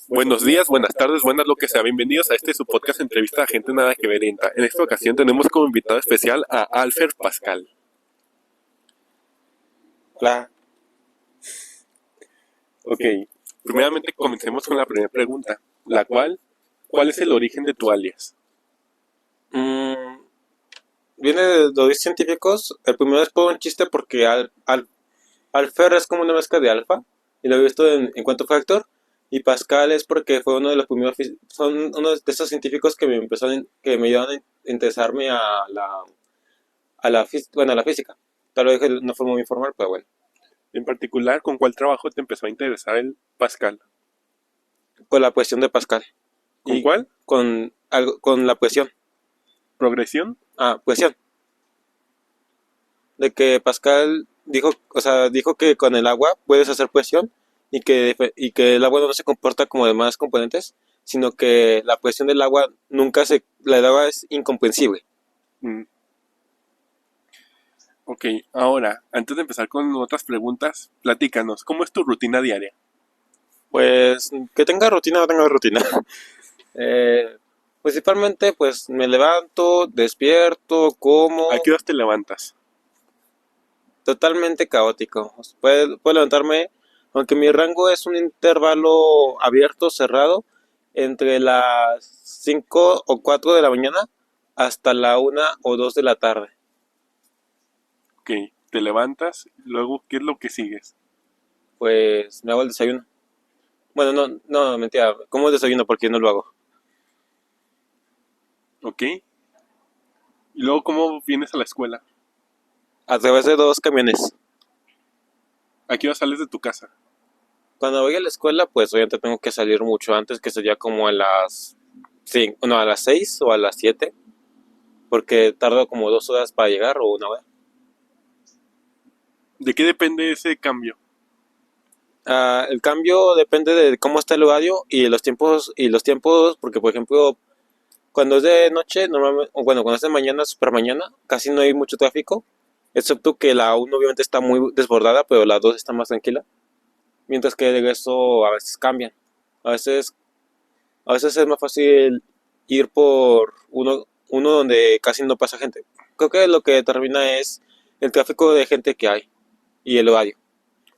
Buenos días, buenas tardes, buenas lo que sea. Bienvenidos a su podcast entrevista a gente nada que verienta. En esta ocasión tenemos como invitado especial a Alfer Pascal. Hola. Ok, primeramente comencemos con la primera pregunta, la cual, ¿cuál es el origen de tu alias? Viene de los científicos. El primero es por un chiste porque Alfer es como una mezcla de alfa, y lo he visto en Quantum Factor. Y Pascal es porque fue uno de los primeros, son uno de esos científicos que que me ayudaron a interesarme a la física. Tal vez de una forma muy informal, pero bueno. En particular, ¿con cuál trabajo te empezó a interesar el Pascal? Con la cuestión de Pascal. ¿Con cuál? Con la cuestión. ¿Progresión? Cuestión. De que Pascal dijo que con el agua puedes hacer presión y que el agua no se comporta como demás componentes, sino que la presión del agua la del agua es incomprensible. Ok, ahora, antes de empezar con otras preguntas, platícanos, ¿cómo es tu rutina diaria? Pues que tenga rutina o no tenga rutina. Principalmente pues me levanto, despierto, como. ¿A qué horas te levantas? Totalmente caótico. Puedo levantarme, aunque mi rango es un intervalo abierto, cerrado, entre las 5 o 4 de la mañana hasta la 1 o 2 de la tarde. Ok, te levantas, luego, ¿qué es lo que sigues? Pues me hago el desayuno. Bueno, no, mentira. Como el desayuno porque yo no lo hago. Ok, y luego, ¿cómo vienes a la escuela? A través de 2 camiones. ¿A qué hora sales de tu casa? Cuando voy a la escuela, pues obviamente tengo que salir mucho antes, que sería como a las 5, no, a las 6 o a las 7, porque tardo como 2 horas para llegar o 1 hora. ¿De qué depende ese cambio? El cambio depende de cómo está el horario y los tiempos, porque por ejemplo, cuando es de noche, normalmente, o bueno, cuando es de mañana, super mañana, casi no hay mucho tráfico, excepto que la 1 obviamente está muy desbordada, pero la 2 está más tranquila, mientras que de regreso a veces cambian. A veces, a veces es más fácil ir por uno donde casi no pasa gente. Creo que lo que determina es el tráfico de gente que hay y el horario.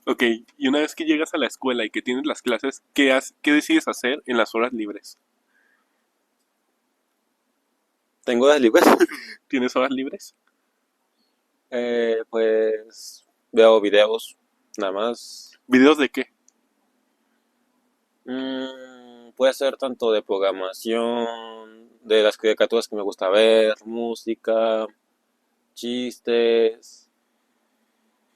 Ok, y una vez que llegas a la escuela y que tienes las clases, ¿qué decides hacer en las horas libres? Tengo horas libres. ¿Tienes horas libres? Pues veo videos, nada más. ¿Videos de qué? Puede ser tanto de programación, de las caricaturas que me gusta ver, música, chistes,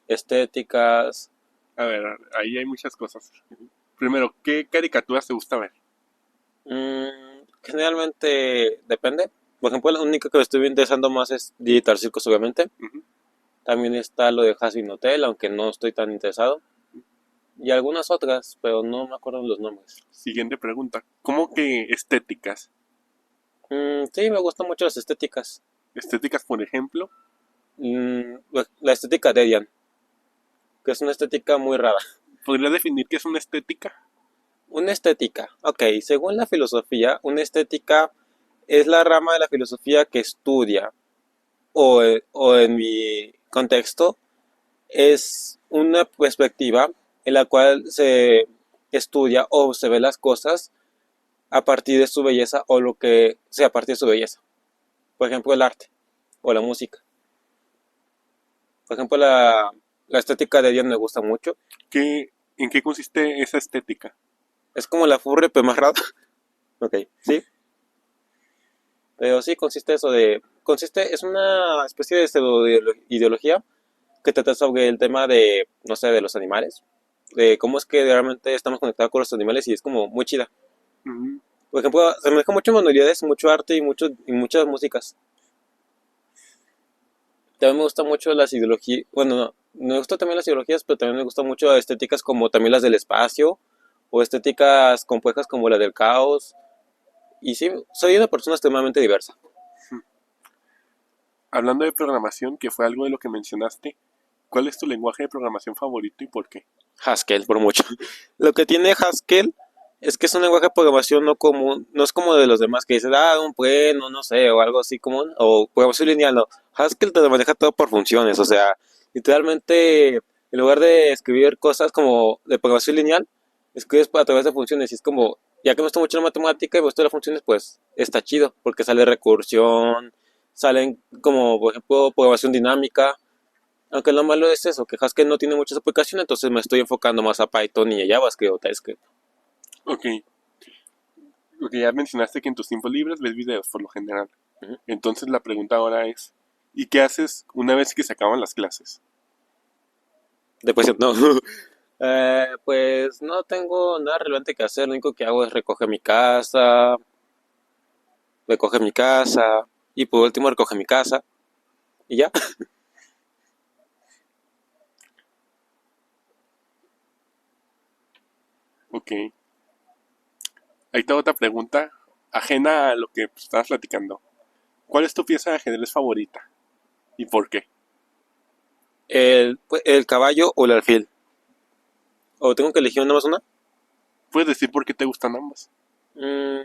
estéticas. A ver, ahí hay muchas cosas. Primero, ¿qué caricaturas te gusta ver? Generalmente depende. Por ejemplo, la única que me estoy interesando más es Digital Circus, obviamente. Ujú. También está lo de Hazbin Hotel, aunque no estoy tan interesado. Y algunas otras, pero no me acuerdo los nombres. Siguiente pregunta. ¿Cómo que estéticas? Sí, me gustan mucho las estéticas. Estéticas, por ejemplo. La estética de Dian, que es una estética muy rara. ¿Podría definir qué es una estética? Una estética, ok, según la filosofía, una estética es la rama de la filosofía que estudia, o en mi contexto, es una perspectiva en la cual se estudia o se ve las cosas a partir de su belleza o lo que sea a partir de su belleza. Por ejemplo, el arte o la música. Por ejemplo, la estética de Dian me gusta mucho. ¿En qué consiste esa estética? Es como la furry, pero más rara. Ok, sí. Pero sí es una especie de ideología que trata sobre el tema de, no sé, de los animales, de cómo es que realmente estamos conectados con los animales y es como muy chida. Ujú. Por ejemplo, se me deja mucho manualidades, mucho arte y muchas músicas. También me gusta mucho las ideologías, bueno, no, me gusta también las ideologías, pero también me gustan mucho estéticas como también las del espacio o estéticas complejas como la del caos. Y sí, soy una persona extremadamente diversa. Hablando de programación, que fue algo de lo que mencionaste, ¿cuál es tu lenguaje de programación favorito y por qué? Haskell, por mucho. Lo que tiene Haskell Es que es un lenguaje de programación no común, no es como de los demás que dicen, un bueno, no sé, o algo así común, o programación lineal, no. Haskell te maneja todo por funciones, o sea, literalmente, en lugar de escribir cosas como de programación lineal, escribes a través de funciones, y es como, ya que me gusta mucho la matemática y me gustan las funciones, pues está chido, porque sale recursión, salen como, por ejemplo, programación dinámica, aunque lo malo es eso, que Haskell no tiene muchas aplicaciones, entonces me estoy enfocando más a Python y a JavaScript o TypeScript. Ok, porque ya mencionaste que en tus tiempos libres ves videos por lo general. Ujú. Entonces la pregunta ahora es, ¿y qué haces una vez que se acaban las clases? Después, no. Pues no tengo nada relevante que hacer, lo único que hago es recoger mi casa y por último recoger mi casa y ya. Ok, ahí está otra pregunta, ajena a lo que estabas platicando. ¿Cuál es tu pieza de ajedrez favorita? ¿Y por qué? El caballo o el alfil. ¿O tengo que elegir una más una? ¿Puedes decir por qué te gustan ambas? Mm,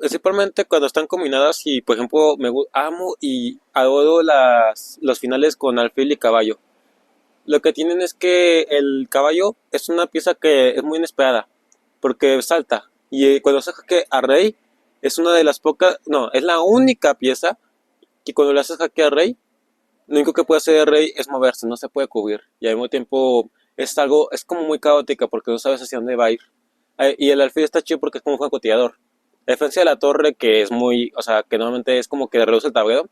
Principalmente cuando están combinadas y por ejemplo amo y adoro los finales con alfil y caballo. Lo que tienen es que el caballo es una pieza que es muy inesperada, porque salta. Y cuando se jaque a rey, es una de las pocas, no, es la única pieza que cuando le haces jaque a rey, lo único que puede hacer el rey es moverse, no se puede cubrir. Y al mismo tiempo es como muy caótica porque no sabes hacia dónde va a ir. Y el alfil está chido porque es como un francotirador. A diferencia de la torre, que es muy, o sea, que normalmente es como que reduce el tablero,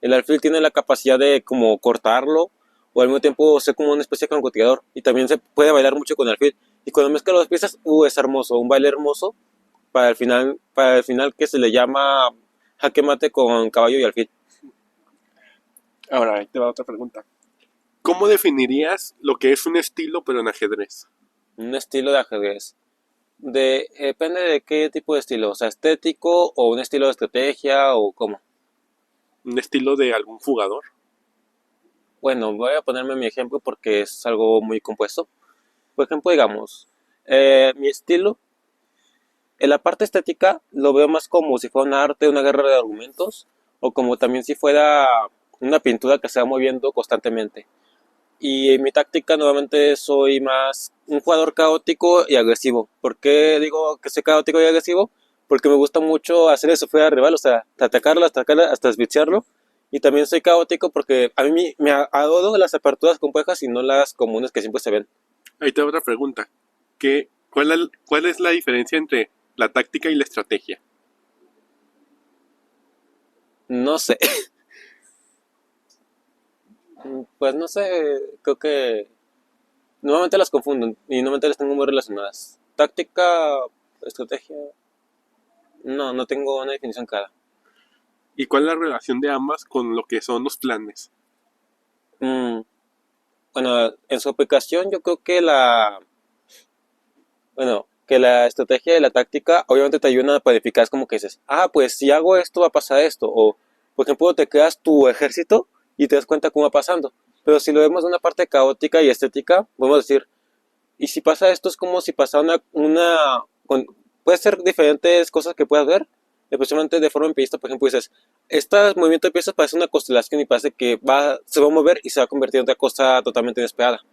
el alfil tiene la capacidad de como cortarlo o al mismo tiempo ser como una especie de francotirador. Y también se puede bailar mucho con el alfil. Y cuando mezcla las piezas, es hermoso, un baile hermoso para el final que se le llama jaque mate con caballo y alfil. Ahora, ahí te va otra pregunta. ¿Cómo definirías lo que es un estilo pero en ajedrez? Un estilo de ajedrez. Depende de qué tipo de estilo, o sea, estético o un estilo de estrategia o cómo. ¿Un estilo de algún jugador? Bueno, voy a ponerme mi ejemplo porque es algo muy compuesto. Por ejemplo, digamos, mi estilo, en la parte estética lo veo más como si fuera un arte, una guerra de argumentos, o como también si fuera una pintura que se va moviendo constantemente. Y en mi táctica nuevamente soy más un jugador caótico y agresivo. ¿Por qué digo que soy caótico y agresivo? Porque me gusta mucho hacer sufrir al rival, o sea, atacarlo hasta desviciarlo. Y también soy caótico porque a mí me adoro las aperturas complejas y no las comunes que siempre se ven. Ahí te va otra pregunta. ¿Cuál es la diferencia entre la táctica y la estrategia? No sé, pues no sé, creo que normalmente las confundo y normalmente las tengo muy relacionadas. Táctica, estrategia, no tengo una definición clara. ¿Y cuál es la relación de ambas con lo que son los planes? Mm, Bueno, en su aplicación yo creo que que la estrategia y la táctica obviamente te ayudan a planificar, es como que dices, pues si hago esto va a pasar esto, o por ejemplo te creas tu ejército y te das cuenta cómo va pasando, pero si lo vemos de una parte caótica y estética, podemos decir, y si pasa esto es como si pasara puede ser diferentes cosas que puedas ver, especialmente de forma empirista, por ejemplo dices, este movimiento de piezas parece una constelación y parece que se va a mover y se va a convertir en otra cosa totalmente inesperada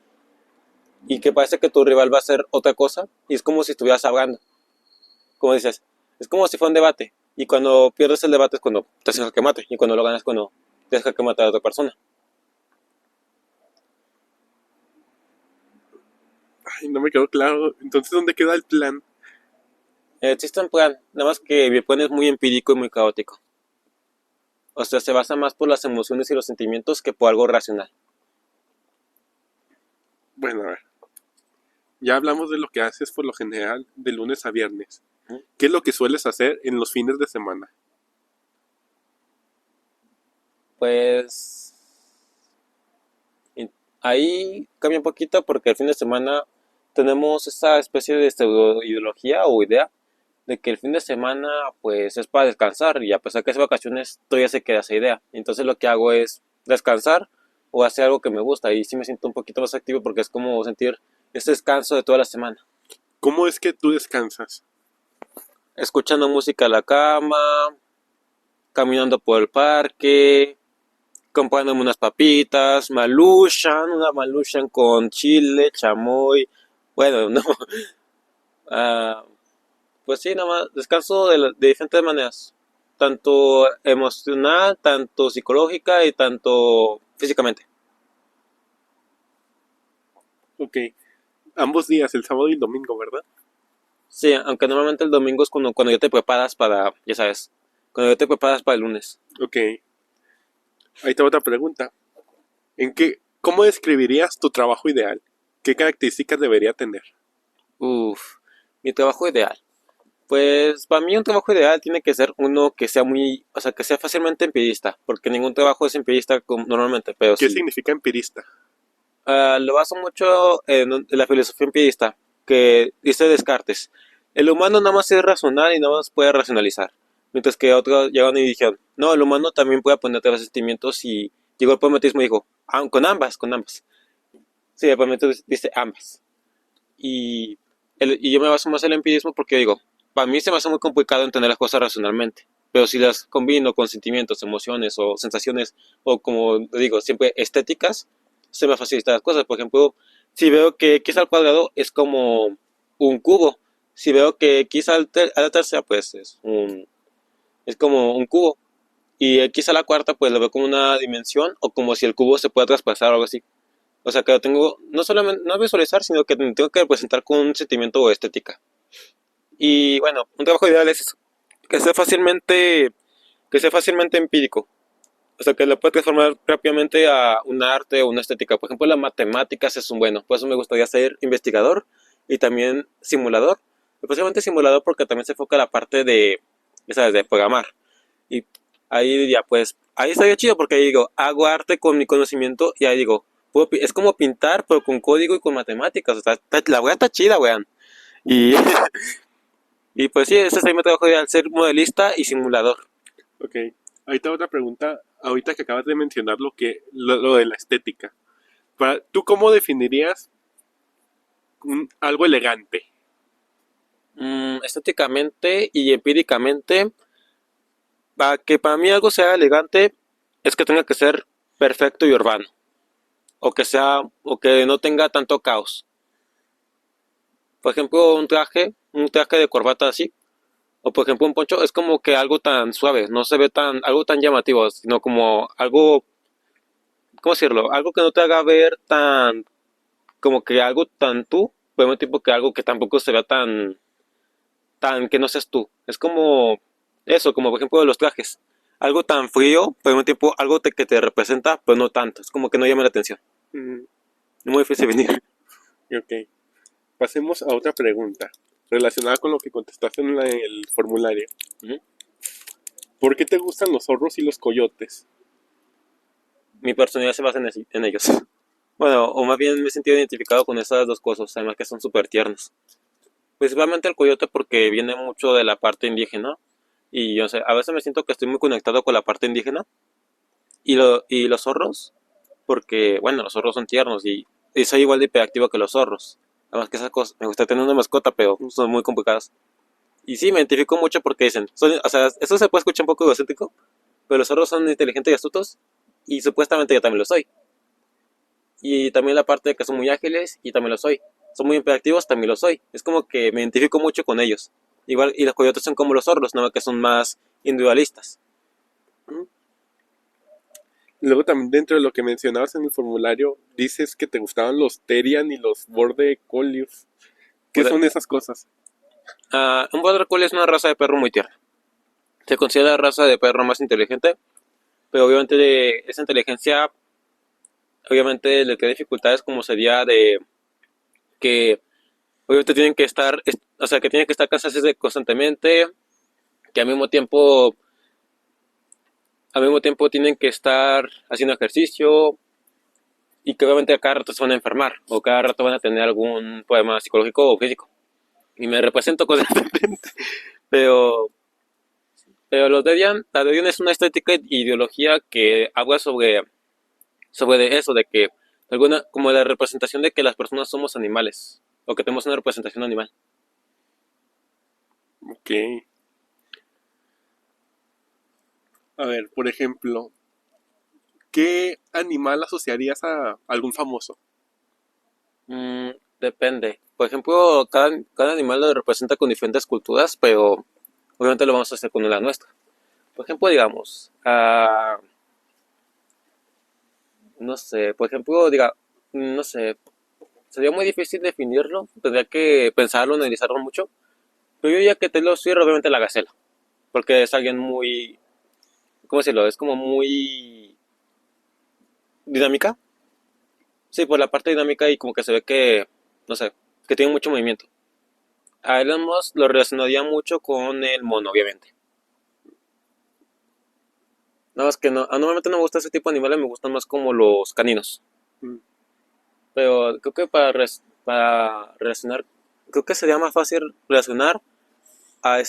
y que parece que tu rival va a hacer otra cosa y es como si estuvieras hablando. Como dices, es como si fuera un debate y cuando pierdes el debate es cuando te haces jaque mate y cuando lo ganas es cuando te haces jaque mate a otra persona. Ay, no me quedó claro. Entonces, ¿dónde queda el plan? Existe un plan, nada más que mi plan es muy empírico y muy caótico. O sea, se basa más por las emociones y los sentimientos que por algo racional. Bueno, a ver. Ya hablamos de lo que haces por lo general de lunes a viernes. ¿Mm? ¿Qué es lo que sueles hacer en los fines de semana? Pues ahí cambia un poquito porque el fin de semana tenemos esa especie de ideología o idea de que el fin de semana pues es para descansar y a pesar que es vacaciones todavía se queda esa idea. Entonces lo que hago es descansar o hacer algo que me gusta y sí me siento un poquito más activo porque es como sentir ese descanso de toda la semana. ¿Cómo es que tú descansas? Escuchando música a la cama, caminando por el parque, comprándome unas papitas, una maluchan con chile, chamoy. Bueno, no. ah, pues sí, nada más descanso de diferentes maneras. Tanto emocional, tanto psicológica y tanto físicamente. Ok, ambos días, el sábado y el domingo, ¿verdad? Sí, aunque normalmente el domingo es cuando ya te preparas para, ya sabes, cuando ya te preparas para el lunes. Ok, ahí te va otra pregunta. ¿Cómo describirías tu trabajo ideal? ¿Qué características debería tener? Uf, mi trabajo ideal. Pues para mí un trabajo ideal tiene que ser uno que sea o sea, que sea fácilmente empirista, porque ningún trabajo es empirista normalmente, pero ¿Qué sí. significa empirista? Lo baso mucho en la filosofía empirista, que dice Descartes. El humano nada más es racional y nada más puede racionalizar. Mientras que otros llegaron y dijeron, no, el humano también puede poner los sentimientos y llegó el pragmatismo y dijo, ah, con ambas, con ambas. Sí, el pragmatismo dice ambas. Y, y yo me baso más en el empirismo porque digo, para mí se me hace muy complicado entender las cosas racionalmente. Pero si las combino con sentimientos, emociones o sensaciones, o como digo, siempre estéticas, se me facilitan las cosas. Por ejemplo, si veo que X al cuadrado es como un cubo. Si veo que X a la tercera, pues es como un cubo. Y X a la cuarta, pues lo veo como una dimensión o como si el cubo se pueda traspasar o algo así. O sea, que lo tengo, no solamente, no visualizar, sino que tengo que representar con un sentimiento o estética. Y bueno, un trabajo ideal es eso, que sea fácilmente empírico. O sea, que lo puede transformar rápidamente a un arte o una estética. Por ejemplo, las matemáticas es un bueno. Por eso me gustaría ser investigador y también simulador. Especialmente simulador porque también se enfoca la parte de, ya sabes, de programar. Y ahí diría, pues, ahí estaría chido porque ahí digo, hago arte con mi conocimiento y ahí digo, es como pintar, pero con código y con matemáticas. O sea, la weá está chida, weón. Y, y pues sí, ese es mi trabajo ideal, ser modelista y simulador. Ok, ahí te va otra pregunta. Ahorita que acabas de mencionar lo de la estética. ¿Tú cómo definirías algo elegante? Estéticamente y empíricamente, para que para mí algo sea elegante, es que tenga que ser perfecto y urbano. O que no tenga tanto caos. Por ejemplo, un traje de corbata así, o por ejemplo un poncho, es como que algo tan suave, no se ve algo tan llamativo, sino como algo, ¿cómo decirlo? Algo que no te haga ver como que algo tan tú, pero al mismo tiempo que algo que tampoco se vea tan que no seas tú. Es como eso, como por ejemplo los trajes. Algo tan frío, pero al mismo tiempo algo que te representa, pero no tanto. Es como que no llama la atención. Mm, Es muy difícil venir. ok, pasemos a otra pregunta relacionada con lo que contestaste en el formulario. Ujú. ¿Por qué te gustan los zorros y los coyotes? Mi personalidad se basa en ellos. Bueno, o más bien me he sentido identificado con esas dos cosas, además que son súper tiernos. Principalmente el coyote porque viene mucho de la parte indígena y yo sé, a veces me siento que estoy muy conectado con la parte indígena y los zorros porque, bueno, los zorros son tiernos y soy igual de hiperactivo que los zorros. Además que esas cosas, me gusta tener una mascota, pero son muy complicadas. Y sí, me identifico mucho porque dicen, o sea, eso se puede escuchar un poco egocéntrico, pero los zorros son inteligentes y astutos y supuestamente yo también lo soy. Y también la parte de que son muy ágiles y también lo soy. Son muy hiperactivos, también lo soy. Es como que me identifico mucho con ellos. Igual, y los coyotes son como los zorros, nada más que son más individualistas. ¿Mm? Luego también dentro de lo que mencionabas en el formulario, dices que te gustaban los Terian y los Border Collies. ¿Qué Border- son esas cosas? un Border Collie es una raza de perro muy tierna. Se considera la raza de perro más inteligente, pero obviamente esa inteligencia, obviamente le crea dificultades como sería de que obviamente tienen que estar, o sea, que tienen que estar cansados constantemente, que al mismo tiempo tienen que estar haciendo ejercicio y que obviamente a cada rato se van a enfermar o cada rato van a tener algún problema psicológico o físico. Y me represento constantemente, pero, pero la Debian es una estética e ideología que habla sobre de eso, de que alguna, como la representación de que las personas somos animales o que tenemos una representación animal. Ok. A ver, por ejemplo, ¿qué animal asociarías a algún famoso? Mm, depende. Por ejemplo, cada animal lo representa con diferentes culturas, pero obviamente lo vamos a hacer con la nuestra. Por ejemplo, digamos, no sé, por ejemplo, no sé, sería muy difícil definirlo, tendría que pensarlo, analizarlo mucho, pero yo diría que Taylor Swift obviamente la gacela, porque es alguien muy, ¿cómo decirlo? Es como muy dinámica. Sí, por la parte dinámica y como que se ve que, no sé, que tiene mucho movimiento. A Elon Musk lo relacionaría mucho con el mono, obviamente. Nada más que no, normalmente no me gusta ese tipo de animales, me gustan más como los caninos. Mm. Pero creo que para relacionar, creo que sería más fácil relacionar a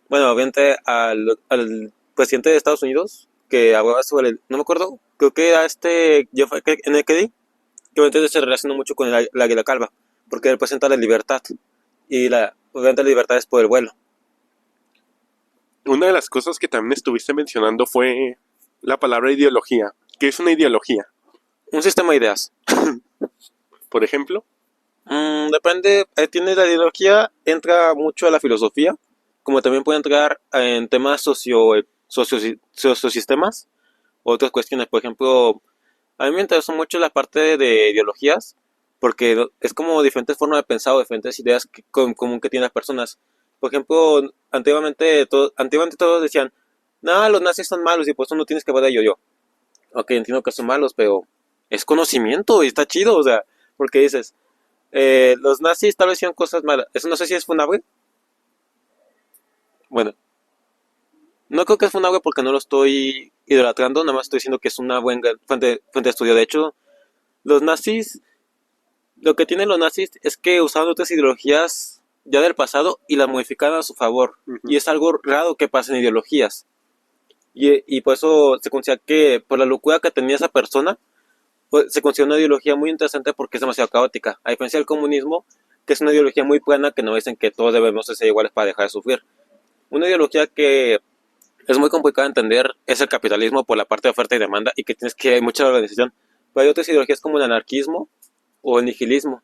bueno, obviamente al presidente de Estados Unidos que hablaba sobre no me acuerdo, creo que era John F. Kennedy, que obviamente se relaciona mucho con la águila calva, porque representa la libertad, y obviamente la libertad es por el vuelo. Una de las cosas que también estuviste mencionando fue la palabra ideología. ¿Qué es una ideología? Un sistema de ideas. Por ejemplo. Depende, tiene la ideología, entra mucho a la filosofía, como también puede entrar en temas sociosistemas, o otras cuestiones. Por ejemplo, a mí me interesó mucho la parte de ideologías, porque es como diferentes formas de pensar o diferentes ideas común que tienen las personas. Por ejemplo, antiguamente todos decían, no, los nazis son malos y por eso no tienes que ver a yo. Ok, entiendo que son malos, pero es conocimiento y está chido, o sea, porque dices, los nazis tal vez hicieron cosas malas. Eso no sé si es funable. Bueno, no creo que es funable porque no lo estoy idolatrando, nada más estoy diciendo que es una buena fuente de estudio. De hecho, los nazis, lo que tienen los nazis es que usaban otras ideologías ya del pasado y las modificaban a su favor. Y Ujú. es algo raro que pase en ideologías. Y por eso se considera que por la locura que tenía esa persona, pues, se considera una ideología muy interesante porque es demasiado caótica. A diferencia del comunismo, que es una ideología muy plana que no dicen que todos debemos ser iguales para dejar de sufrir. Una ideología que es muy complicada de entender es el capitalismo por la parte de oferta y demanda y que tienes que hay mucha organización. Pero hay otras ideologías como el anarquismo o el nihilismo.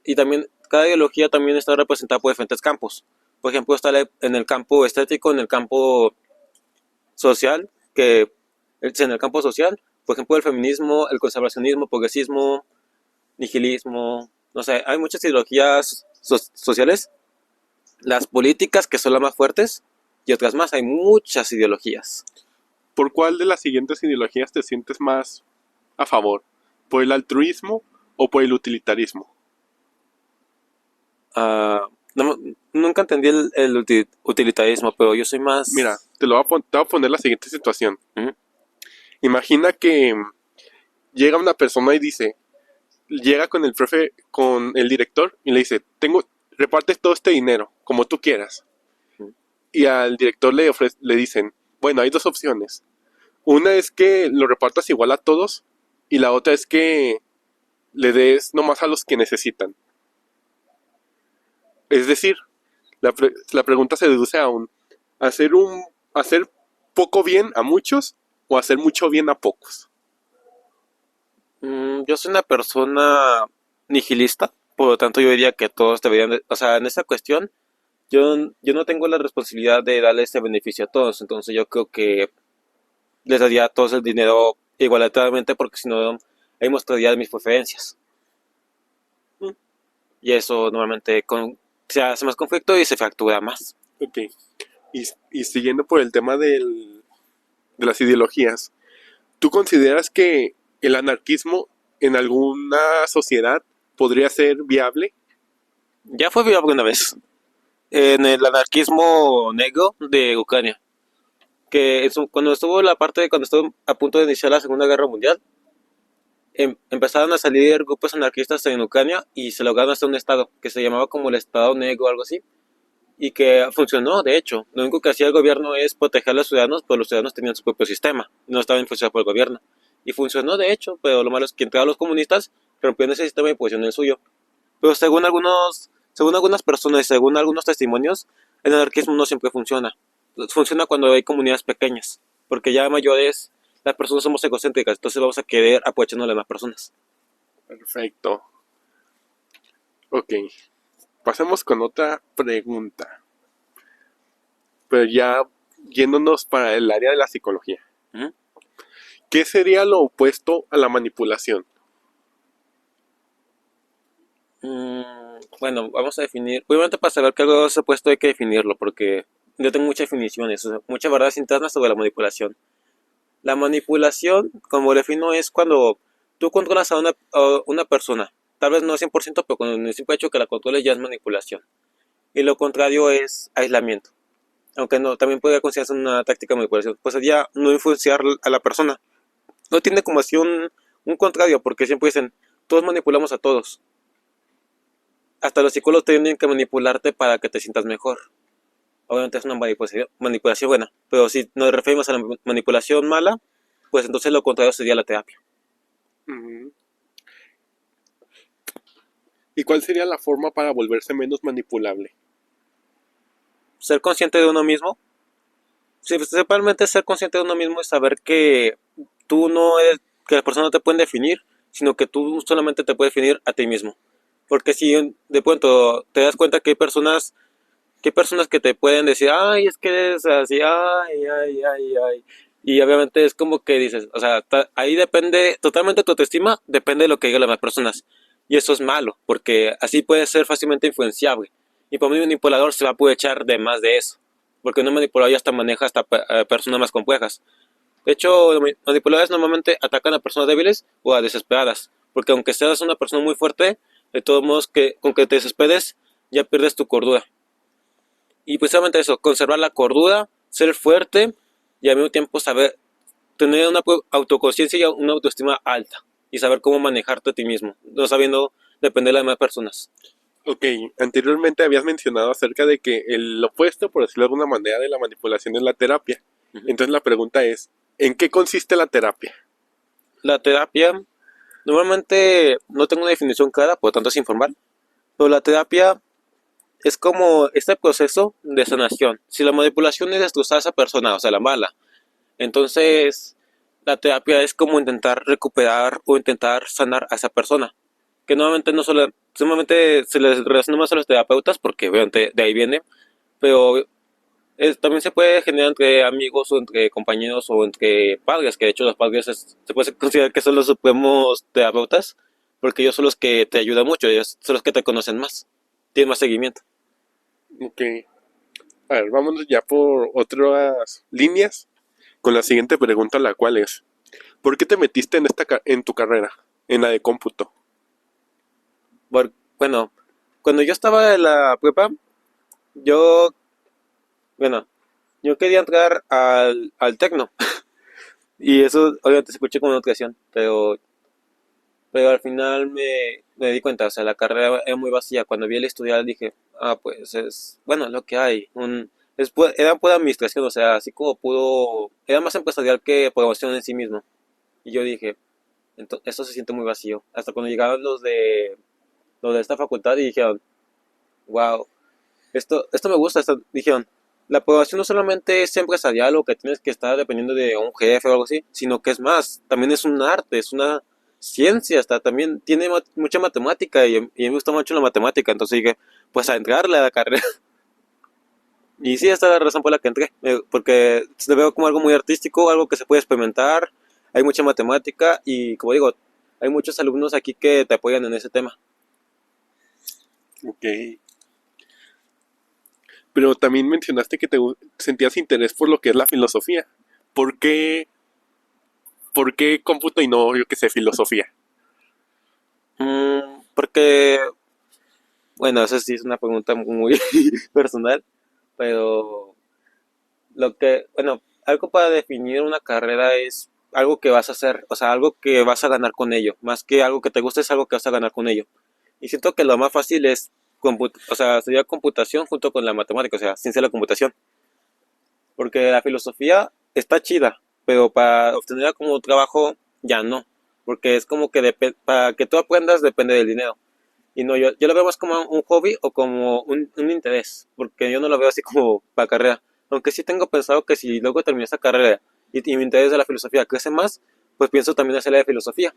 Y también cada ideología también está representada por diferentes campos. Por ejemplo, está en el campo estético, en el campo social, en el campo social, por ejemplo, el feminismo, el conservacionismo, progresismo, nihilismo, no sé, hay muchas ideologías sociales, las políticas que son las más fuertes y otras más, hay muchas ideologías. ¿Por cuál de las siguientes ideologías te sientes más a favor? ¿Por el altruismo o por el utilitarismo? No, nunca entendí el utilitarismo, pero yo soy Mira, más... te voy a poner la siguiente situación. ¿Mm? Imagina que llega una persona y dice, llega con el profe, con el director y le dice, repartes todo este dinero, como tú quieras. ¿Mm? Y al director le dicen, bueno, hay dos opciones. Una es que lo repartas igual a todos y la otra es que le des nomás a los que necesitan. Es decir, la pregunta se deduce a hacer hacer poco bien a muchos o hacer mucho bien a pocos. Yo soy una persona nihilista, por lo tanto yo diría que todos deberían, o sea, en esta cuestión, yo no tengo la responsabilidad de darle este beneficio a todos, entonces yo creo que les daría a todos el dinero igualitariamente porque si no, ahí mostraría mis preferencias. Mm. Y eso normalmente se hace más conflicto y se fractura más. Ok. Y siguiendo por el tema de las ideologías, ¿tú consideras que el anarquismo en alguna sociedad podría ser viable? Ya fue viable una vez, en el anarquismo negro de Ucrania, que cuando estuvo cuando estuvo a punto de iniciar la Segunda Guerra Mundial, empezaron a salir grupos anarquistas en Ucrania y se lograron hacer un estado que se llamaba como el Estado Negro o algo así, y que funcionó, de hecho. Lo único que hacía el gobierno es proteger a los ciudadanos, pero los ciudadanos tenían su propio sistema, no estaban influenciados por el gobierno. Y funcionó, de hecho, pero lo malo es que entraron los comunistas, rompieron ese sistema y pusieron el suyo. Pero según algunos Según algunas personas y según algunos testimonios, el anarquismo no siempre funciona. Funciona cuando hay comunidades pequeñas, porque ya mayores las personas somos egocéntricas, entonces vamos a querer aprovecharnos de las demás personas. Perfecto. Ok. Pasemos con otra pregunta. Pero ya yéndonos para el área de la psicología. ¿Mm? ¿Qué sería lo opuesto a la manipulación? Bueno, vamos a definir. Obviamente, para saber qué algo es opuesto hay que definirlo, porque yo tengo muchas definiciones, o sea, muchas verdades internas sobre la manipulación. La manipulación, como lo defino, es cuando tú controlas a una persona. Tal vez no 100%, pero con el simple hecho que la controles ya es manipulación. Y lo contrario es aislamiento. Aunque no, también podría considerarse una táctica de manipulación. Pues sería no influenciar a la persona. No tiene como así un contrario, porque siempre dicen, todos manipulamos a todos. Hasta los psicólogos tienen que manipularte para que te sientas mejor. Obviamente es una manipulación buena, pero si nos referimos a la manipulación mala, pues entonces lo contrario sería la terapia. Ujú. ¿Y cuál sería la forma para volverse menos manipulable? Ser consciente de uno mismo, sí, principalmente ser consciente de uno mismo es saber que tú no eres, que las personas no te pueden definir, sino que tú solamente te puedes definir a ti mismo. Porque si de pronto te das cuenta que hay personas que te pueden decir, ay, es que eres así, ay, ay, ay, ay. Y obviamente es como que dices, o sea, ahí depende, totalmente tu autoestima, depende de lo que digan las demás personas. Y eso es malo, porque así puede ser fácilmente influenciable. Y por mí un manipulador se va a aprovechar de más de eso. Porque un manipulador ya hasta maneja hasta personas más complejas. De hecho, los manipuladores normalmente atacan a personas débiles o a desesperadas. Porque aunque seas una persona muy fuerte, de todos modos, que con que te desesperes, ya pierdes tu cordura. Y precisamente eso, conservar la cordura, ser fuerte y al mismo tiempo saber tener una autoconciencia y una autoestima alta y saber cómo manejarte a ti mismo, no sabiendo depender de las demás personas. Ok, anteriormente habías mencionado acerca de que el opuesto, por decirlo de alguna manera, de la manipulación es la terapia. Uh-huh. Entonces la pregunta es, ¿en qué consiste la terapia? La terapia, normalmente no tengo una definición clara, por lo tanto es informal, pero la terapia es como este proceso de sanación. Si la manipulación es destrozar a esa persona, o sea, la mala, entonces la terapia es como intentar recuperar o intentar sanar a esa persona. Que nuevamente no solo, sumamente se les relaciona más a los terapeutas, porque obviamente de ahí viene, pero también se puede generar entre amigos o entre compañeros o entre padres, que de hecho los padres se puede considerar que son los supremos terapeutas, porque ellos son los que te ayudan mucho, ellos son los que te conocen más, tienen más seguimiento. Ok, a ver, vámonos ya por otras líneas con la siguiente pregunta, la cual es, ¿por qué te metiste en en tu carrera, en la de cómputo? Bueno, cuando yo estaba en la prepa, yo, bueno, yo quería entrar al tecno, y eso obviamente se escuché como una ocasión, pero al final me di cuenta, o sea, la carrera es muy vacía. Cuando vi el estudiar dije, pues es, bueno, lo que hay. Era pura administración, o sea, así como era más empresarial que programación en sí mismo. Y yo dije, esto se siente muy vacío. Hasta cuando llegaron los de esta facultad y dijeron, wow, esto me gusta. Dijeron, la programación no solamente es empresarial o que tienes que estar dependiendo de un jefe o algo así, sino que es más, también es un arte, es una ciencia, hasta también tiene mucha matemática y a mí me gusta mucho la matemática, entonces dije, pues a entrarle a la carrera. Y sí, esta es la razón por la que entré, porque lo veo como algo muy artístico, algo que se puede experimentar, hay mucha matemática y como digo, hay muchos alumnos aquí que te apoyan en ese tema. Ok, pero también mencionaste que sentías interés por lo que es la filosofía. ¿Por qué, por qué cómputo y no, yo qué sé, filosofía? Porque, bueno, esa sí es una pregunta muy personal, pero bueno, algo para definir una carrera es algo que vas a hacer, o sea, algo que vas a ganar con ello, más que algo que te guste, es algo que vas a ganar con ello. Y siento que lo más fácil es, o sea, sería computación junto con la matemática, o sea, sin ser la computación. Porque la filosofía está chida, pero para obtenerla como trabajo ya no. Porque es como que para que tú aprendas depende del dinero. Y no, yo lo veo más como un hobby o como un interés, porque yo no lo veo así como para carrera. Aunque sí tengo pensado que si luego termino esa carrera y mi interés de la filosofía crece más, pues pienso también hacer la de filosofía.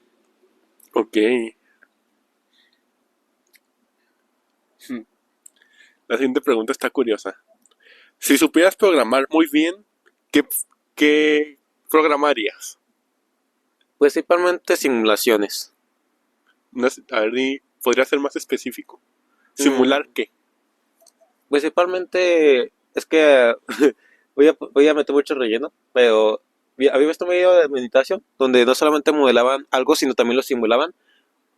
Ok. Hmm. La siguiente pregunta está curiosa. Si supieras programar muy bien, ¿qué, qué programarías? Principalmente simulaciones. No sé, a ver, ¿podría ser más específico? Mm, ¿Simular qué? Principalmente es que voy a meter mucho relleno, pero había visto un video de meditación donde no solamente modelaban algo, sino también lo simulaban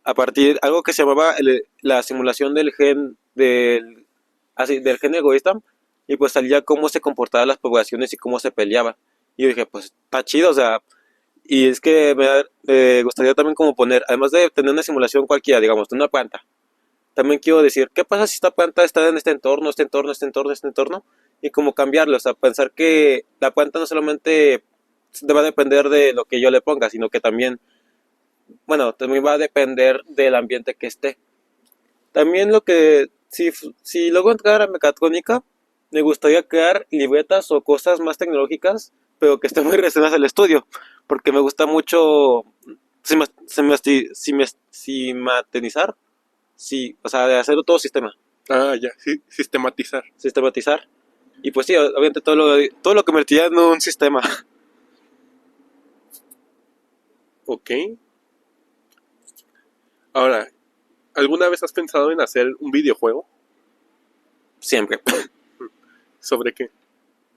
a partir de algo que se llamaba la simulación del gen egoísta, y pues salía cómo se comportaban las poblaciones y cómo se peleaba. Y yo dije, pues está chido, o sea, y es que me gustaría también como poner, además de tener una simulación cualquiera, digamos, de una planta, también quiero decir, ¿qué pasa si esta planta está en este entorno, este entorno, este entorno, este entorno? Y cómo cambiarlo, o sea, pensar que la planta no solamente va a depender de lo que yo le ponga, sino que también, bueno, también va a depender del ambiente que esté. También si luego entrar a mecatrónica, me gustaría crear libretas o cosas más tecnológicas, pero que estén muy relacionadas al estudio, porque me gusta mucho sistematizar, sí, o sea, de hacerlo todo Ah, ya, sí, sistematizar. sistematizar. Y pues sí, obviamente todo lo convertiría en un sistema. Ok. Ahora, ¿alguna vez has pensado en hacer un videojuego? Siempre. ¿Sobre qué?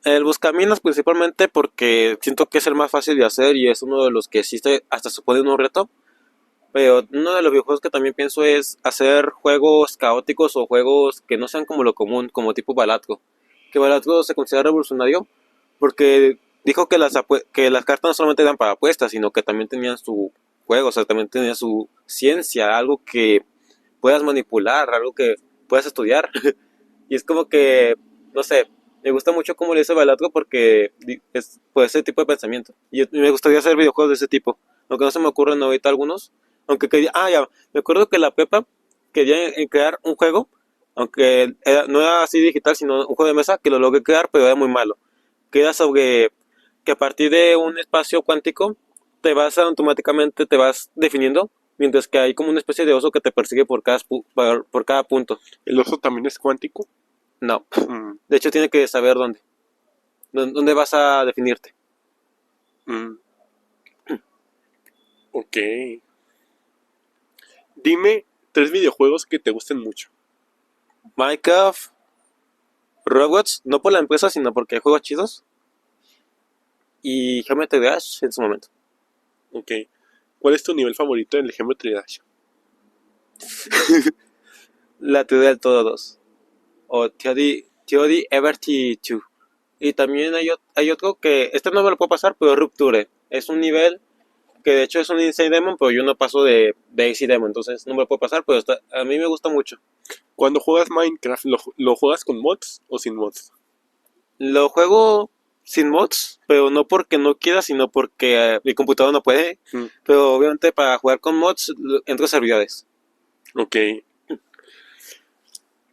El buscaminas principalmente porque siento que es el más fácil de hacer y es uno de los que existe hasta supone un reto. Pero uno de los videojuegos que también pienso es hacer juegos caóticos o juegos que no sean como lo común, como tipo Balatro. Que Balatro se considera revolucionario porque dijo que las cartas no solamente eran para apuestas, sino que también tenían su juego, o sea, también tenían su ciencia, algo que puedas manipular, algo que puedas estudiar. Y es como que, no sé, me gusta mucho cómo le hizo Balatro porque es por ese tipo de pensamiento. Y me gustaría hacer videojuegos de ese tipo. Aunque no se me ocurren ahorita algunos. Aunque quería, ya, me acuerdo que la Pepa quería crear un juego, aunque no era así digital, sino un juego de mesa que lo logré crear, pero era muy malo. Que era sobre que a partir de un espacio cuántico automáticamente te vas definiendo, mientras que hay como una especie de oso que te persigue por cada punto. ¿El oso también es cuántico? No. Mm, De hecho, tiene que saber dónde vas a definirte. mm, ok. Dime tres videojuegos que te gusten mucho. Minecraft, Roblox, no por la empresa, sino porque hay juegos chidos. Y Geometry Dash en su momento. Ok. ¿Cuál es tu nivel favorito en el Geometry Dash? La teoría del todo 2. O Theory Everty 2. Y también hay otro que, este no me lo puedo pasar, pero Rupture. Es un nivel que de hecho es un Insane Demon, pero yo no paso de AC Demon, entonces no me lo puedo pasar, pero a mí me gusta mucho. Cuando juegas Minecraft, ¿lo juegas con mods o sin mods? Lo juego sin mods, pero no porque no quiera, sino porque mi computador no puede. Mm, Pero obviamente para jugar con mods entro a servidores. ok.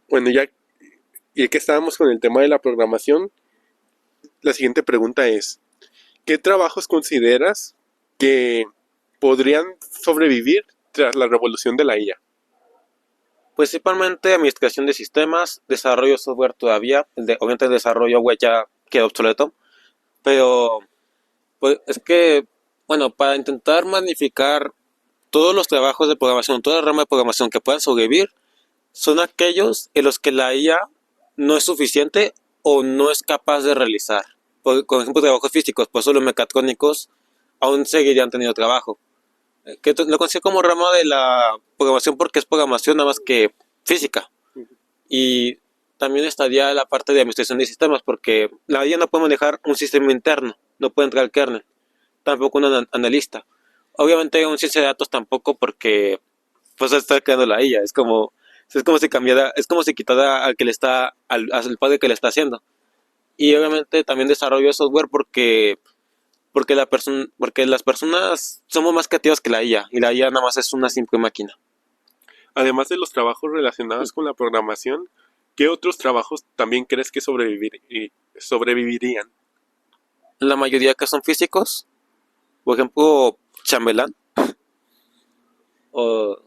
Bueno, ya que estábamos con el tema de la programación, la siguiente pregunta es, ¿qué trabajos consideras que podrían sobrevivir tras la revolución de la IA? Principalmente administración de sistemas, desarrollo de software todavía. Obviamente el desarrollo web ya queda obsoleto. Pero pues, es que, bueno, para intentar magnificar todos los trabajos de programación, toda la rama de programación que puedan sobrevivir, son aquellos en los que la IA no es suficiente o no es capaz de realizar. Por ejemplo, trabajos físicos, por eso los mecatrónicos aún seguirían teniendo trabajo. Que lo considero como rama de la programación porque es programación nada más que física. Y también estaría la parte de administración de sistemas porque la IA no puede manejar un sistema interno, no puede entrar al kernel, tampoco un analista. Obviamente un ciencia de datos tampoco porque pues está creando la IA, es como si cambiara, es como si quitara al padre que le está haciendo. Y obviamente también desarrollo de software porque las personas somos más creativas que la IA y la IA nada más es una simple máquina. Además de los trabajos relacionados con la programación, ¿qué otros trabajos también crees que sobrevivirían? La mayoría que son físicos, por ejemplo, chambelán, o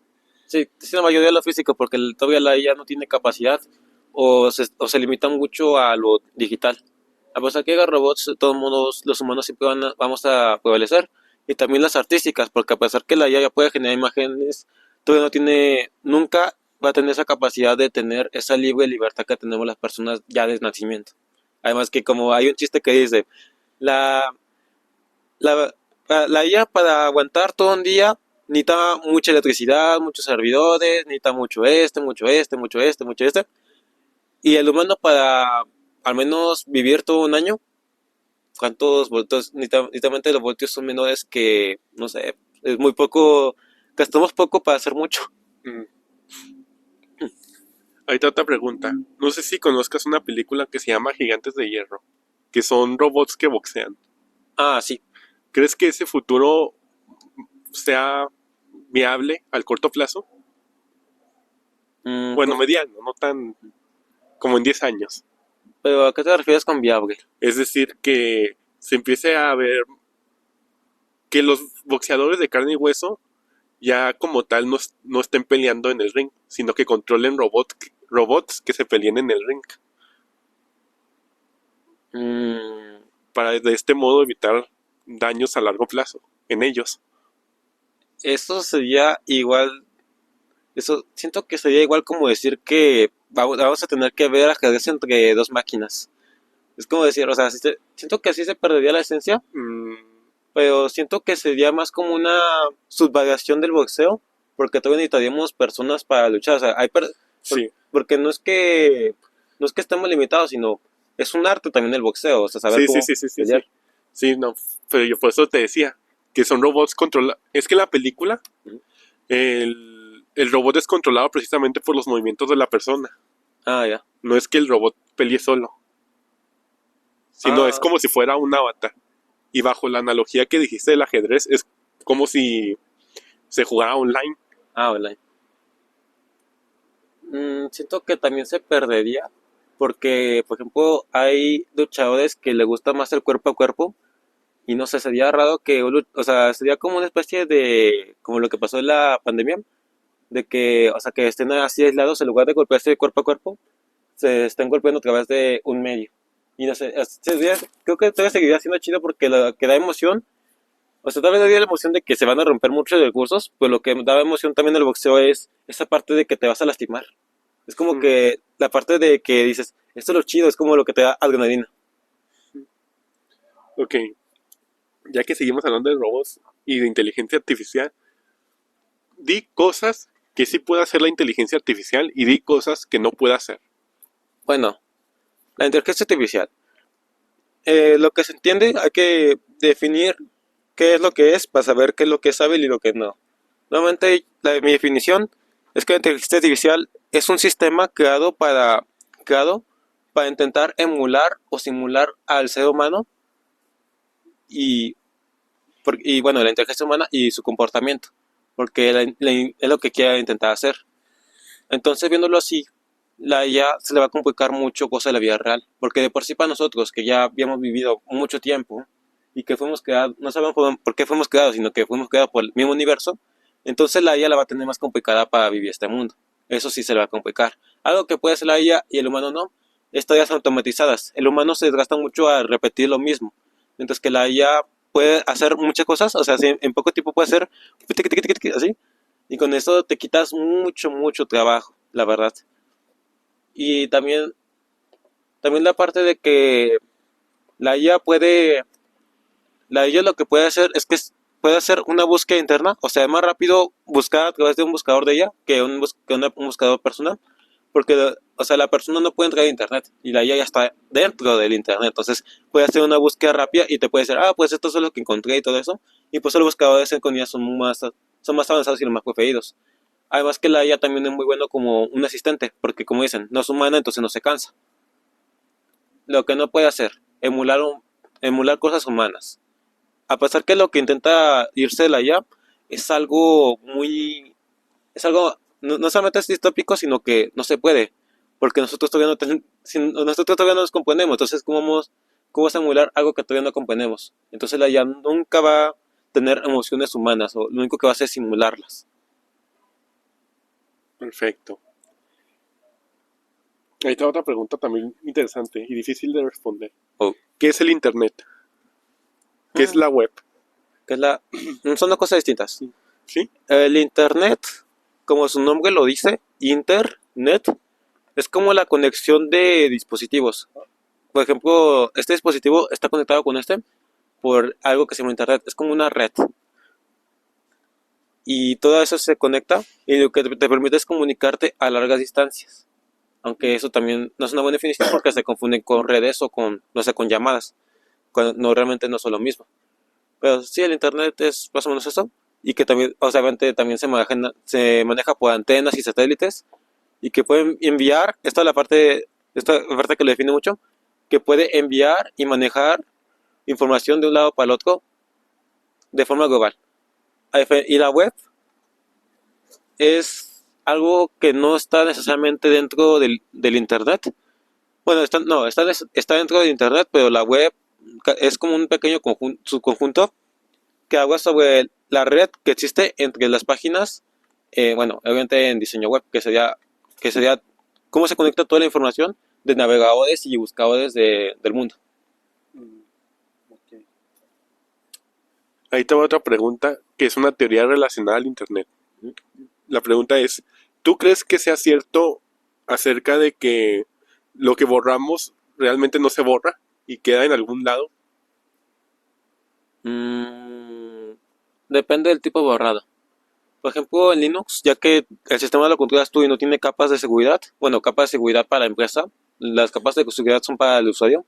sí, sí, la mayoría de lo físico, porque todavía la IA no tiene capacidad o se limita mucho a lo digital. A pesar que haya robots, de todos modos, los humanos siempre vamos a prevalecer. Y también las artísticas, porque a pesar que la IA ya puede generar imágenes, todavía no tiene, nunca va a tener esa capacidad de tener esa libre libertad que tenemos las personas ya desde nacimiento. Además que como hay un chiste que dice, la, la, la IA para aguantar todo un día necesita mucha electricidad, muchos servidores, necesita mucho mucho mucho mucho este. Y el humano para al menos vivir todo un año, ¿cuántos voltios? Literalmente los voltios son menores que, no sé, es muy poco, gastamos poco para hacer mucho. Mm. Ahí está otra pregunta. No sé si conozcas una película que se llama Gigantes de Hierro, que son robots que boxean. Ah, sí. ¿Crees que ese futuro sea viable al corto plazo? Bueno, mediano, no tan como en 10 años. Pero ¿a qué te refieres con viable? Es decir, que se empiece a ver que los boxeadores de carne y hueso ya como tal no estén peleando en el ring, sino que controlen robots que se peleen en el ring, Mm, para de este modo evitar daños a largo plazo en ellos. eso sería igual, eso siento que sería igual como decir que vamos a tener que ver ajedrez entre dos máquinas. Es como decir, o sea, siento que así se perdería la esencia, Mm, pero siento que sería más como una subvariación del boxeo, porque todavía necesitaríamos personas para luchar, o sea, sí, porque no es que estemos limitados, sino es un arte también el boxeo, o sea, saber sí, sí, cómo sí, sí, sí, sí. pelear. Sí, no, pero yo por eso te decía que son robots controlados. Es que en la película el robot es controlado precisamente por los movimientos de la persona. Ah, ya. No es que el robot pelee solo, sino es Ah, como si fuera un avatar. Y bajo la analogía que dijiste del ajedrez, es como si se jugara online. online. Siento que también se perdería, porque, por ejemplo, hay luchadores que le gusta más el cuerpo a cuerpo, y no sé, sería raro que, o sea, sería como una especie de, como lo que pasó en la pandemia, de que, o sea, que estén así aislados en lugar de golpearse cuerpo a cuerpo, se estén golpeando a través de un medio. Y no sé, creo que todavía seguiría siendo chido porque lo que da emoción, o sea, todavía daría la emoción de que se van a romper muchos recursos, pero lo que da emoción también del boxeo es esa parte de que te vas a lastimar. Es como Mm, que la parte de que dices, esto es lo chido, es como lo que te da adrenalina. ok, ya que seguimos hablando de robots y de inteligencia artificial, di cosas que sí puede hacer la inteligencia artificial y di cosas que no puede hacer. Bueno, la inteligencia artificial. Lo que se entiende, hay que definir qué es lo que es para saber qué es lo que es hábil y lo que no. Nuevamente, mi definición es que la inteligencia artificial es un sistema creado para intentar emular o simular al ser humano y, bueno, la inteligencia humana y su comportamiento, porque es lo que quiere intentar hacer. Entonces, viéndolo así, la IA se le va a complicar mucho cosas de la vida real, porque de por sí para nosotros, que ya habíamos vivido mucho tiempo y que fuimos creados, no sabemos por qué fuimos creados, sino que fuimos creados por el mismo universo, entonces la IA la va a tener más complicada para vivir este mundo. Eso sí se le va a complicar. Algo que puede hacer la IA y el humano no, es tareas automatizadas. El humano se desgasta mucho a repetir lo mismo, mientras que la IA puede hacer muchas cosas, o sea, en poco tiempo puede hacer así, y con eso te quitas mucho, mucho trabajo, la verdad. Y también la parte de que la IA puede, la IA lo que puede hacer es que puede hacer una búsqueda interna, o sea, es más rápido buscar a través de un buscador de ella que un buscador personal, porque, o sea, la persona no puede entrar a internet y la IA ya está dentro del internet, entonces puede hacer una búsqueda rápida y te puede decir, ah, pues esto es lo que encontré y todo eso, y pues los buscadores con IA son más avanzados y los más preferidos. Además que la IA también es muy bueno como un asistente, porque como dicen, no es humana, entonces no se cansa. Lo que no puede hacer, emular cosas humanas. A pesar que lo que intenta irse de la IA es algo no solamente es distópico, sino que no se puede, porque nosotros todavía no nos componemos, entonces ¿cómo vamos a emular algo que todavía no comprendemos? Entonces la IA nunca va a tener emociones humanas, o lo único que va a hacer es simularlas. Perfecto. Ahí está otra pregunta también interesante y difícil de responder. Oh. ¿Qué es el Internet? ¿Qué es la web? Que es son dos cosas distintas. ¿Sí? El Internet, como su nombre lo dice, Internet, es como la conexión de dispositivos. Por ejemplo, este dispositivo está conectado con este por algo que se llama Internet. Es como una red. Y todo eso se conecta y lo que te permite es comunicarte a largas distancias. Aunque eso también no es una buena definición porque se confunden con redes o con, no sé, con llamadas. Cuando no, realmente no son lo mismo. Pero sí, el Internet es más o menos eso. Y que también, obviamente, también se maneja por antenas y satélites. Y que pueden enviar, esta parte que lo define mucho, que puede enviar y manejar información de un lado para el otro de forma global. Y la web es algo que no está necesariamente dentro del Internet. Bueno, está dentro del Internet, pero la web es como un pequeño subconjunto que habla sobre la red que existe entre las páginas, bueno, obviamente en diseño web, que sería cómo se conecta toda la información de navegadores y buscadores del mundo. Okay. Ahí te va otra pregunta que es una teoría relacionada al Internet. La pregunta es, ¿tú crees que sea cierto acerca de que lo que borramos realmente no se borra y queda en algún lado? Depende del tipo de borrado. Por ejemplo, en Linux, ya que el sistema lo controlas tú y no tiene capas de seguridad, bueno, capas de seguridad para la empresa, las capas de seguridad son para el usuario,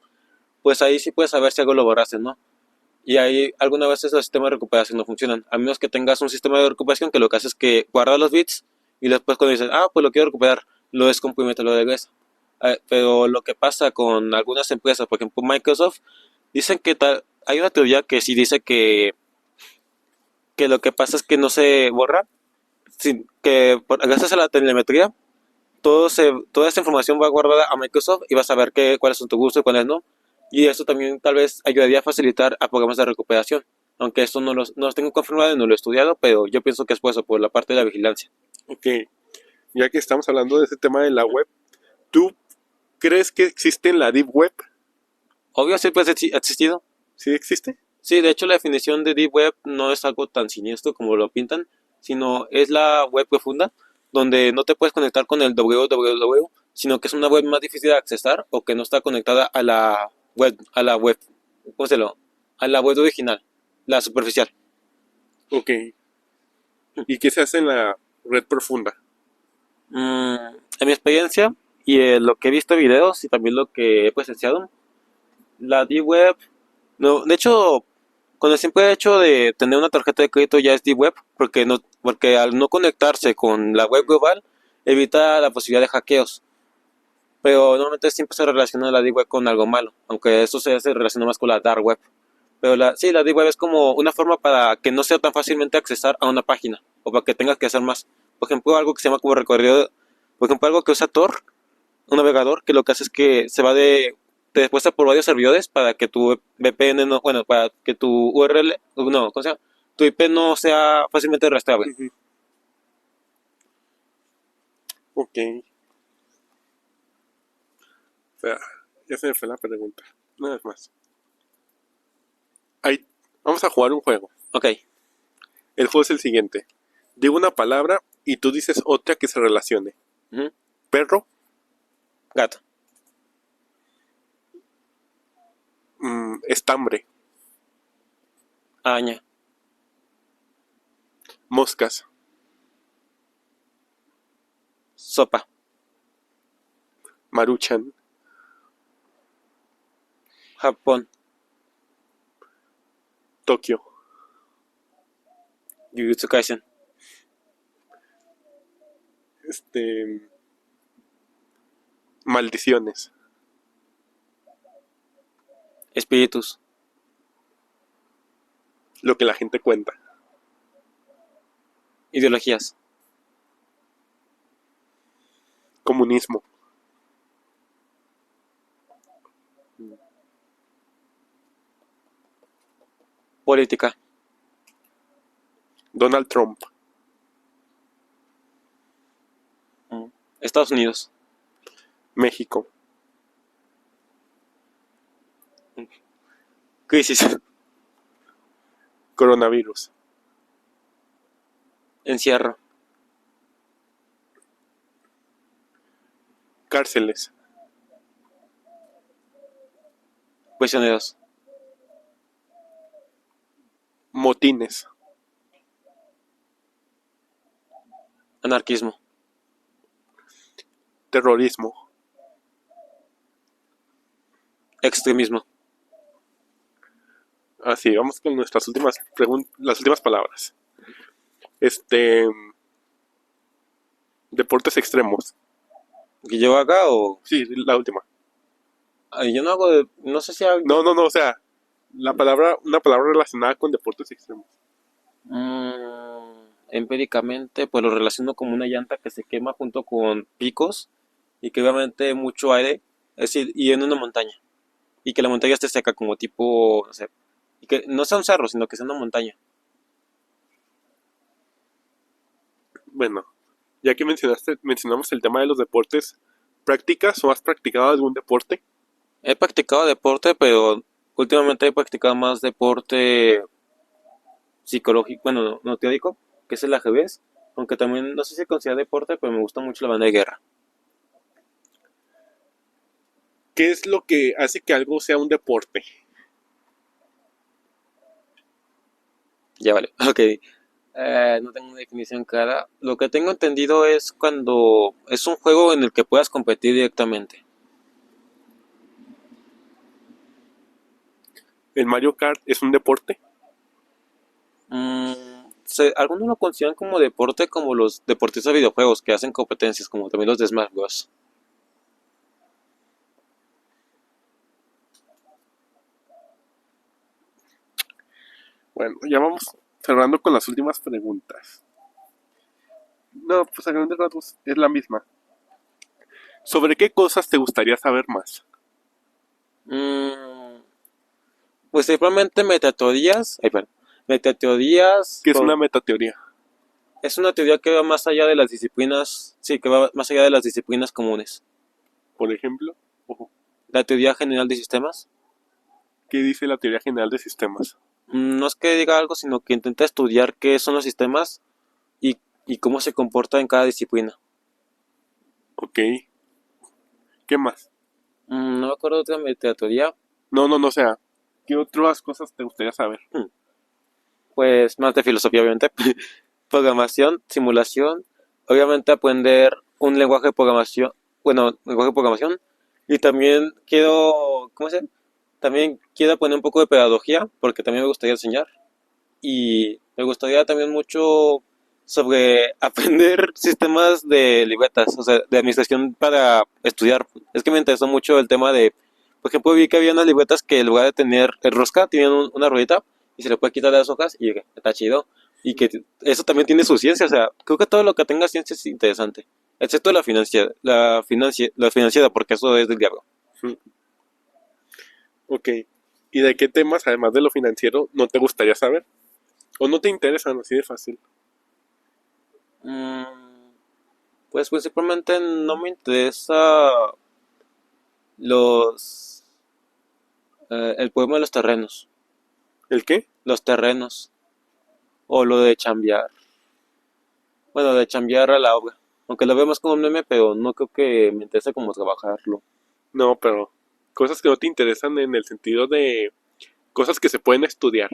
pues ahí sí puedes saber si algo lo borraste, ¿no? Y ahí algunas veces los sistemas de recuperación no funcionan, a menos que tengas un sistema de recuperación que lo que hace es que guarda los bits y después cuando dices, pues lo quiero recuperar, lo descomprime y te lo regresa. Pero lo que pasa con algunas empresas, por ejemplo Microsoft, dicen que hay una teoría que sí dice que lo que pasa es que no se borra, que gracias a la telemetría, toda esta información va guardada a Microsoft y vas a ver cuáles son tus gustos y cuáles no. Y eso también tal vez ayudaría a facilitar a programas de recuperación. Aunque esto no los tengo confirmado y no lo he estudiado, pero yo pienso que es por eso, por la parte de la vigilancia. Ok, ya que estamos hablando de ese tema de la web, ¿tú crees que existe en la Deep Web? Obvio, siempre ha existido. ¿Sí existe? Sí, de hecho la definición de Deep Web no es algo tan siniestro como lo pintan, sino es la web profunda, donde no te puedes conectar con el www, sino que es una web más difícil de accesar o que no está conectada a la web, ¿cómo se lo? A la web original, la superficial. Ok. ¿Y qué se hace en la red profunda? En mi experiencia y lo que he visto en videos y también lo que he presenciado, la Deep Web, no, de hecho, con el simple hecho de tener una tarjeta de crédito ya es Deep Web, porque al no conectarse con la web global, evita la posibilidad de hackeos. Pero normalmente siempre se relaciona la Deep Web con algo malo, aunque eso se relaciona más con la Dark Web. Pero sí, la Deep Web es como una forma para que no sea tan fácilmente accesar a una página, o para que tengas que hacer más. Por ejemplo, algo que se llama como recorrido, por ejemplo, algo que usa Tor, un navegador, que lo que hace es que te después por varios servidores para que tu VPN no, bueno, para que tu URL, no, ¿cómo se llama? Tu IP no sea fácilmente rastreable. Ujú. Ok. O sea, ya se me fue la pregunta. Una vez más. Ahí, vamos a jugar un juego. Ok, El juego es el siguiente. Digo una palabra y tú dices otra que se relacione. ujú. Perro, Gato, estambre, araña, moscas, sopa, maruchan, Japón, Tokio, Jujutsu Kaisen, maldiciones, espíritus, lo que la gente cuenta. ideologías, Comunismo. Política. Donald Trump. Estados Unidos. México. Crisis. Coronavirus. Encierro. Cárceles. Prisioneros. Motines. Anarquismo. Terrorismo. Extremismo. Así, vamos con nuestras últimas las últimas palabras. Deportes extremos. ¿Que yo haga o...? Sí, la última. Ay, yo no hago de... No sé si hago... No, o sea, una palabra relacionada con deportes extremos. Empíricamente, pues lo relaciono como una llanta que se quema junto con picos y que obviamente mucho aire, es decir, y en una montaña. Y que la montaña esté seca como tipo, no sé, y que no sea un cerro, sino que sea una montaña. Bueno, ya que mencionamos el tema de los deportes, ¿practicas o has practicado algún deporte? He practicado deporte, pero últimamente he practicado más deporte psicológico, bueno, no teórico, que es el ajedrez, aunque también no sé si se considera deporte, pero me gusta mucho la banda de guerra. ¿Qué es lo que hace que algo sea un deporte? Ya vale, ok. No tengo una definición clara. Lo que tengo entendido es cuando es un juego en el que puedas competir directamente. ¿El Mario Kart es un deporte? Algunos lo consideran como deporte, como los deportistas de videojuegos que hacen competencias, como también los de Smash Bros. Bueno, ya vamos cerrando con las últimas preguntas. No, pues a grandes rasgos es la misma. ¿Sobre qué cosas te gustaría saber más? Mm, pues principalmente metateorías. Ay, perdón. Metateorías ¿Qué es una metateoría? es una teoría que va más allá de las disciplinas, sí, que va más allá de las disciplinas comunes. Por ejemplo, ojo, La teoría general de sistemas. ¿qué dice la teoría general de sistemas? No es que diga algo, sino que intenta estudiar qué son los sistemas y, y cómo se comporta en cada disciplina. Ok, ¿qué más? No me acuerdo de otra metateoría. No, o sea, ¿qué otras cosas te gustaría saber? Pues más de filosofía, obviamente. Programación, simulación, obviamente aprender un lenguaje de programación, bueno, lenguaje de programación, y también quiero, ¿cómo se llama? También quiero aprender un poco de pedagogía, porque también me gustaría enseñar, y me gustaría también mucho sobre aprender sistemas de libretas, o sea, de administración para estudiar. Es que me interesó mucho el tema de, por ejemplo, vi que había unas libretas que en lugar de tener el rosca, tenían una ruedita y se le puede quitar las hojas y está chido. Y que eso también tiene su ciencia, o sea, creo que todo lo que tenga ciencia es interesante, excepto la financiera, porque eso es del diablo. Mm, ok, ¿y de qué temas, además de lo financiero, no te gustaría saber? ¿O no te interesan así de fácil? Mm, pues principalmente no me interesa los el poema de los terrenos, ¿El qué? los terrenos, o lo de chambear, bueno, de chambear a la obra, aunque lo veo más como un meme, pero no creo que me interese como trabajarlo. No, pero cosas que no te interesan en el sentido de cosas que se pueden estudiar.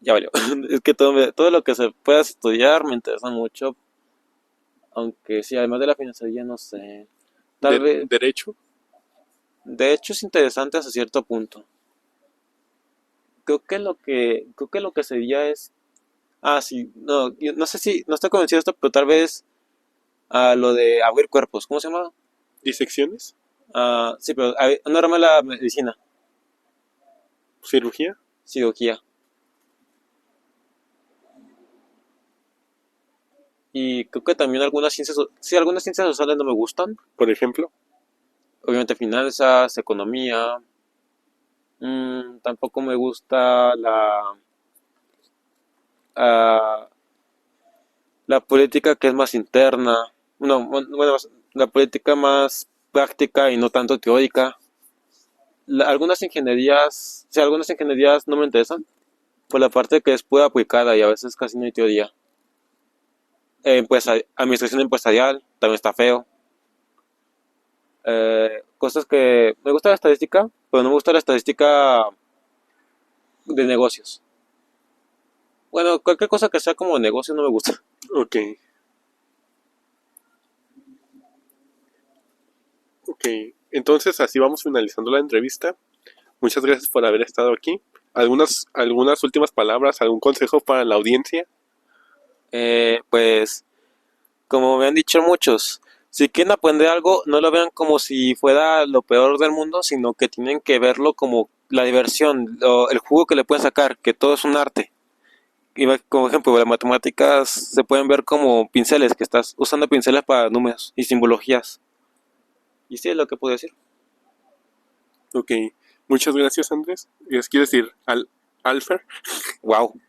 Ya valió. Es que todo lo que se pueda estudiar me interesa mucho, aunque sí, además de la financiaría, no sé. Tal vez, Derecho. de hecho es interesante hasta cierto punto. Creo que lo que sería es, sí, no, yo no sé si, no estoy convencido de esto, pero tal vez lo de abrir cuerpos, ¿cómo se llama? Disecciones. Sí, pero una rama de la medicina, Cirugía. cirugía. Y creo que también algunas ciencias, sí, algunas ciencias sociales no me gustan. Por ejemplo. Obviamente finanzas, economía. Tampoco me gusta ah, la política que es más interna. No, bueno, la política más práctica y no tanto teórica. Algunas ingenierías, sí, algunas ingenierías no me interesan por la parte que es pura aplicada y a veces casi no hay teoría. Administración empresarial también está feo. Cosas que me gusta la estadística, pero no me gusta la estadística de negocios. Bueno, cualquier cosa que sea como negocio no me gusta. Ok, ok. Entonces así vamos finalizando la entrevista. Muchas gracias por haber estado aquí. Algunas últimas palabras, algún consejo para la audiencia. Pues, como me han dicho muchos, si quieren aprender algo, no lo vean como si fuera lo peor del mundo, sino que tienen que verlo como la diversión, el jugo que le pueden sacar, que todo es un arte. Como ejemplo, las matemáticas se pueden ver como pinceles, que estás usando pinceles para números y simbologías. Y sí, es lo que puedo decir. Ok, muchas gracias Andrés. Quiero decir, Alfer. Wow.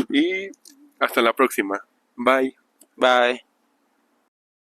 Y hasta la próxima. Bye. Bye.